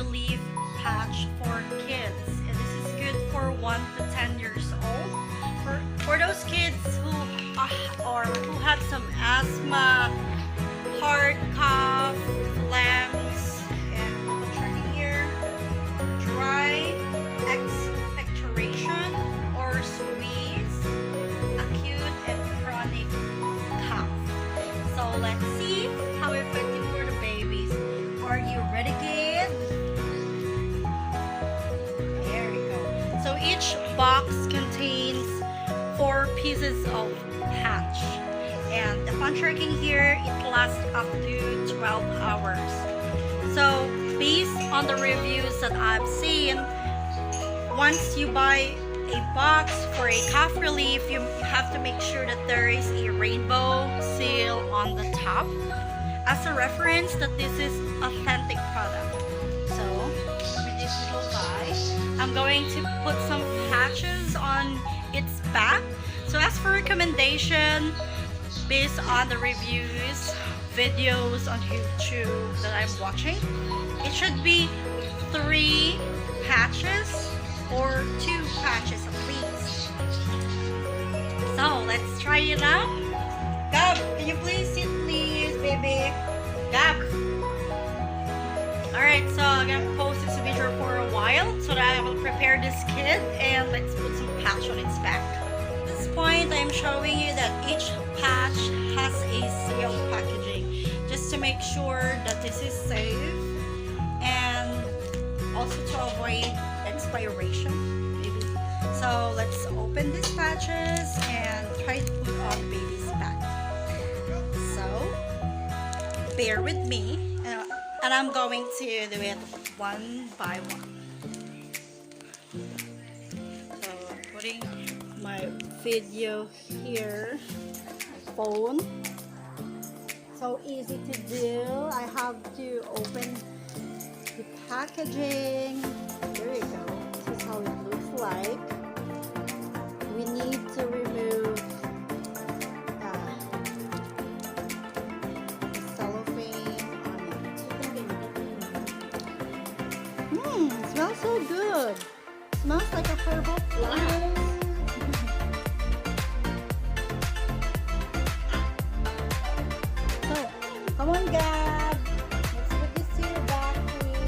relief patch for kids, and this is good for 1 to 10 years old. For those kids who have some asthma, hard cough, phlegms, and here, dry expectoration or squeeze, acute and chronic cough. So let's see how effective for the babies. Are you ready, kids? There we go. So each box contains 4 pieces of patch, and upon tracking here, it lasts up to 12 hours. So based on the reviews that I've seen, once you buy a box for a cough relief, you have to make sure that there is a rainbow seal on the top as a reference that this is authentic product. So with this little guy, I'm going to put some patches on its back. So as for recommendation, based on the reviews, videos on YouTube that I'm watching, it should be 3 patches or 2 patches at least. So let's try it out. Gab, can you please sit, please, baby? Gab. Alright, so I'm gonna post this video for a while so that I will prepare this kid, and let's put some patch on its back. At this point, I'm showing you that each patch has a sealed packaging just to make sure that this is safe and also to avoid expiration. Maybe. So let's open these patches and try to put on the baby's back. So bear with me, and I'm going to do it one by one. So I'm putting my video here, my phone. So easy to do. I have to open the packaging. There you go. This is how it looks like. We need to remove the cellophane on it. It smells so good. It smells like a herbal plant. So, come on, Gab. Let's put this to your back, please.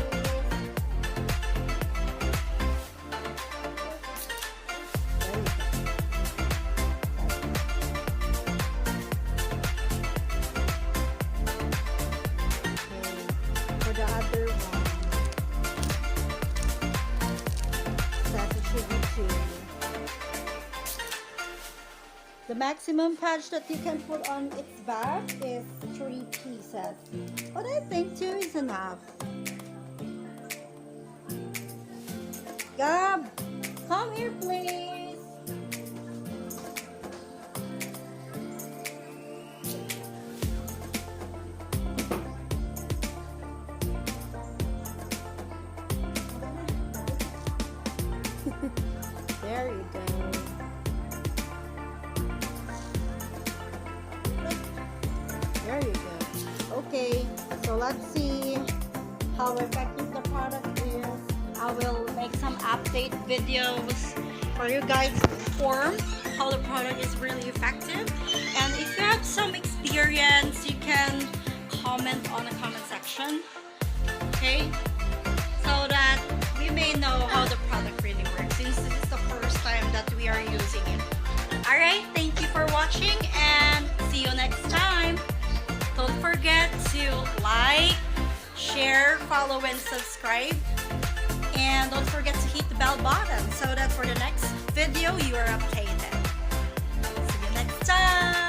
For the other one, that it should be 2. The maximum patch that you can put on its back is 3 pieces, but I think 2 is enough. Gab, come here, please. There you go. There you go. Okay, so let's see how effective the product is. I will make some update videos for you guys to inform how the product is really effective. And if you have some experience, you can comment on the comment section. Okay? So that we may know how the product really works, since this is the first time that we are using it. Alright, thank you for watching, and see you next time. Don't forget to like, share, follow, and subscribe. And don't forget to hit the bell button so that for the next video you are updated. See you next time.